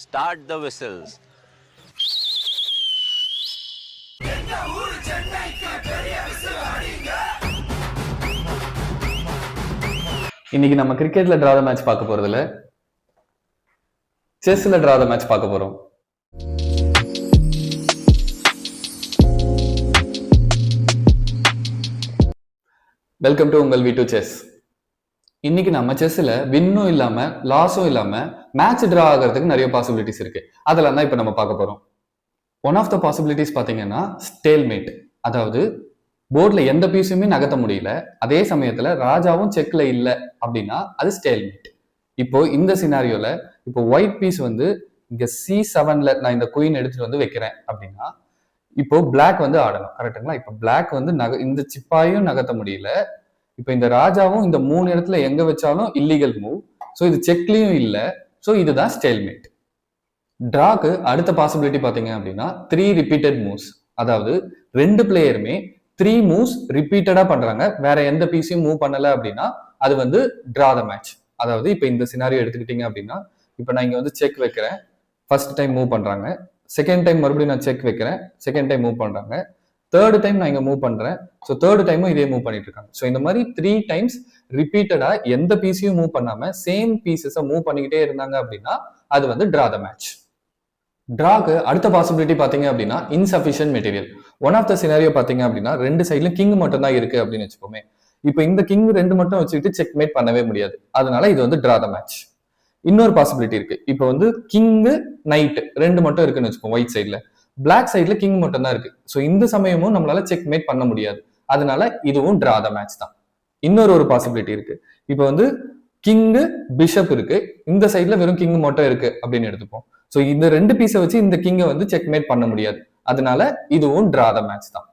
Start the whistles. இன்னைக்கு நம்ம கிரிக்கெட்ல டிரா த மேட்ச் பார்க்க போறது இல்ல, செஸ்ல டிரா த மேட்ச் பார்க்க போறோம். வெல்கம் டு உங்கள் V2 செஸ். இன்னைக்கு நம்ம செஸ்ல வின்னும் இல்லாம லாஸும் இல்லாம மேட்ச் டிரா ஆகிறதுக்கு நிறைய பாசிபிலிட்டிஸ் இருக்கு. அதெல்லாம் தான் இப்ப நம்ம பார்க்க போறோம். ஒன் ஆஃப் த பாசிபிலிட்டிஸ் பாத்தீங்கன்னா ஸ்டேல்மேட், அதாவது போர்ட்ல எந்த பீஸுமே நகர்த்த முடியல, அதே சமயத்துல ராஜாவும் செக்ல இல்ல அப்படின்னா அது ஸ்டேல்மேட். இப்போ இந்த சினாரியோல இப்போ ஒயிட் பீஸ் வந்து இங்க C7ல நான் இந்த குயின் எடுத்துட்டு வந்து வைக்கிறேன் அப்படின்னா இப்போ பிளாக் வந்து ஆடணும், கரெக்டுங்களா? இப்போ பிளாக் வந்து இந்த சிப்பாயும் நகர்த்த முடியல, இப்போ இந்த ராஜாவும் இந்த 3 இடத்துல எங்க வச்சாலும் இல்லீகல் மூவ், ஸோ இது செக்லயும் இல்லை, ஸோ இதுதான் ஸ்டேல்மேட். டிராக்கு அடுத்த பாசிபிலிட்டி பாத்தீங்க அப்படின்னா 3 ரிப்பீட்டட் மூவ்ஸ், அதாவது 2 பிளேயருமே 3 மூவ்ஸ் ரிப்பீட்டடா பண்றாங்க, வேற எந்த பீஸையும் மூவ் பண்ணல அப்படின்னா அது வந்து டிரா த மேட்ச். அதாவது இப்போ இந்த சினாரியோ எடுத்துக்கிட்டீங்க அப்படின்னா இப்போ நான் இங்க வந்து செக் வைக்கிறேன், ஃபர்ஸ்ட் டைம் மூவ் பண்றாங்க, செகண்ட் டைம் மறுபடியும் நான் செக் வைக்கிறேன், செகண்ட் டைம் மூவ் பண்றாங்க, தேர்ட் டைம் நான் இங்க மூவ் பண்றேன், ஸோ தேர்ட் டைமும் இதே மூவ் பண்ணிட்டு இருக்காங்க. ஸோ இந்த மாதிரி 3 டைம்ஸ் ரிப்பீட்டடா எந்த பீஸையும் மூவ் பண்ணாம சேம் பீசஸை மூவ் பண்ணிக்கிட்டே இருந்தாங்க அப்படின்னா அது வந்து டிரா த மேட்ச். டிராக்கு அடுத்த பாசிபிலிட்டி பாத்தீங்க அப்படின்னா insufficient material. One of the scenario பாத்தீங்க அப்படின்னா 2 சைட்லயும் கிங் மட்டும் தான் இருக்கு அப்படின்னு வச்சுக்கோமே. இப்போ இந்த கிங் 2 மட்டும் வச்சுக்கிட்டு செக் மேட் பண்ணவே முடியாது, அதனால இது வந்து டிரா த மேட்ச். இன்னொரு பாசிபிலிட்டி இருக்கு, இப்போ வந்து கிங்கு நைட் 2 மட்டும் இருக்குன்னு வச்சுக்கோங்க ஒயிட் சைட்ல, பிளாக் சைட்ல கிங் மட்டும் தான் இருக்கு, ஸோ இந்த சமயமும் நம்மளால செக் மேட் பண்ண முடியாது, அதனால இதுவும் டிரா த மேட்ச் தான். இன்னொரு பாசிபிலிட்டி இருக்கு, இப்போ வந்து கிங்கு பிஷப் இருக்கு, இந்த சைட்ல வெறும் கிங் மட்டும் இருக்கு அப்படின்னு எடுத்துப்போம், ஸோ இந்த 2 பீஸை வச்சு இந்த கிங்கை வந்து செக் மேட் பண்ண முடியாது, அதனால இதுவும் டிரா த மேட்ச் தான்.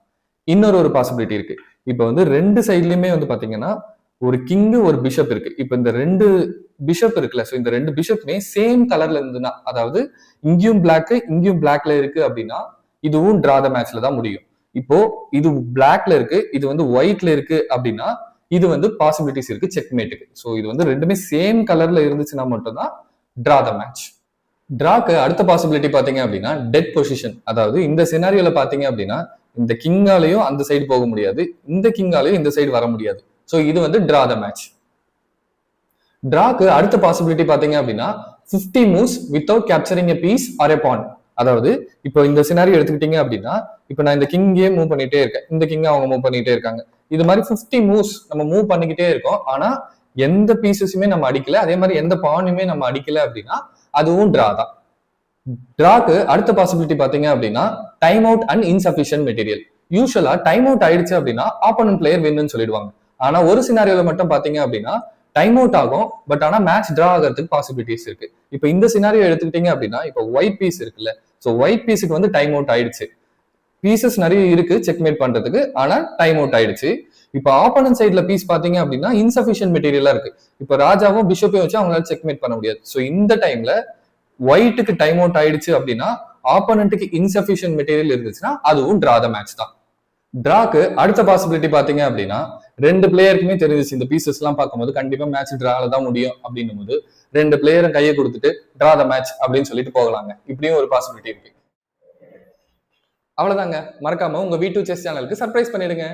இன்னொரு பாசிபிலிட்டி இருக்கு, இப்போ வந்து 2 சைட்லயுமே வந்து பாத்தீங்கன்னா ஒரு கிங்கு ஒரு பிஷப் இருக்கு, இப்போ இந்த 2 பிஷப் இருக்குல்ல, ஸோ இந்த 2 பிஷப்மே சேம் கலர்ல இருந்துன்னா, அதாவது இங்கேயும் பிளாக் இங்கேயும் பிளாக்ல இருக்கு அப்படின்னா இதுவும் டிரா த மேட்ச்ல தான் முடியும். இப்போ இது பிளாக்ல இருக்கு, இது வந்து ஒயிட்ல இருக்கு அப்படின்னா இது வந்து பாசிபிலிட்டிஸ் இருக்கு செக்மேட்டுக்கு. ஸோ இது வந்து ரெண்டுமே சேம் கலர்ல இருந்துச்சுன்னா மட்டும்தான் டிரா த மேட்ச். டிராக்கு அடுத்த பாசிபிலிட்டி பாத்தீங்க அப்படின்னா டெட் பொசிஷன், அதாவது இந்த சினாரியோல பாத்தீங்க அப்படின்னா இந்த கிங்காலையும் அந்த சைடு போக முடியாது, இந்த கிங்காலையும் இந்த சைடு வர முடியாது, ஸோ இது வந்து டிரா த மேட்ச். டிராக்கு அடுத்த பாசிபிலிட்டி பாத்தீங்க அப்படின்னா 50 moves without capturing a piece or a pawn. அதாவது இப்போ இந்த சினாரியோ எடுத்துக்கிட்டீங்க அப்படின்னா இப்போ நான் இந்த கிங்கே மூவ் பண்ணிட்டே இருக்கேன், இந்த கிங்க அவங்க மூவ் பண்ணிட்டே இருக்காங்க, இது மாதிரி 50 மூவ்ஸ் நம்ம மூவ் பண்ணிக்கிட்டே இருக்கோம், ஆனா எந்த பீசஸுமே நம்ம அடிக்கல, அதே மாதிரி எந்த பானுமே நம்ம அடிக்கல அப்படின்னா அதுவும் டிரா தான். டிராக்கு அடுத்த பாசிபிலிட்டி பாத்தீங்க அப்படின்னா time out and insufficient material. யூஸ்வலா டைம் அவுட் ஆயிடுச்சு அப்படின்னா ஆப்போனன்ட் பிளேயர் வின்னு சொல்லிடுவாங்க, ஆனா ஒரு சினாரியோல மட்டும் பாத்தீங்க அப்படின்னா டைம் அவுட் ஆகும், பட் ஆனா மேட்ச் டிரா ஆகிறதுக்கு பாசிபிலிட்டிஸ் இருக்கு. இப்போ இந்த சினாரியோ எடுத்துக்கிட்டீங்க அப்படின்னா இப்போ ஒயிட் பீஸ் இருக்குல்ல, ஸோ ஒயிட் பீஸுக்கு வந்து டைம் அவுட் ஆயிடுச்சு, பீசஸ் நிறைய இருக்கு செக்மேட் பண்றதுக்கு, ஆனா டைம் அவுட் ஆயிடுச்சு. இப்போ ஆப்போனன்ட் சைட்ல பீஸ் பாத்தீங்க அப்படின்னா இன்சஃபிஷியன்ட் மெட்டீரியலா இருக்கு, இப்போ ராஜாவும் பிஷப்பையும் வச்சு அவங்களால செக்மேட் பண்ண முடியாது, ஸோ இந்த டைம்ல ஒயிட்டுக்கு டைம் அவுட் ஆயிடுச்சு அப்படின்னா ஆப்போனன்ட்டுக்கு இன்சஃபிஷியன்ட் மெட்டீரியல் இருந்துச்சுன்னா அதுவும் டிரா த மேட்ச் தான். டிராக்கு அடுத்த பாசிபிலிட்டி பாத்தீங்க அப்படின்னா 2 பிளேயருக்குமே தெரிஞ்சிச்சு இந்த பீசஸ் எல்லாம் பார்க்கும்போது கண்டிப்பா மேட்ச் டிரால தான் முடியும் அப்படின்னும் போது 2 பிளேயரும் கையை கொடுத்துட்டு டிரா த மேட்ச் அப்படின்னு சொல்லிட்டு போகலாங்க, இப்படியும் ஒரு பாசிபிலிட்டி இருக்கு. அவ்வளவுதாங்க, மறக்காம உங்க V2 செஸ் சேனலுக்கு சர்ப்ரைஸ் பண்ணிடுங்க.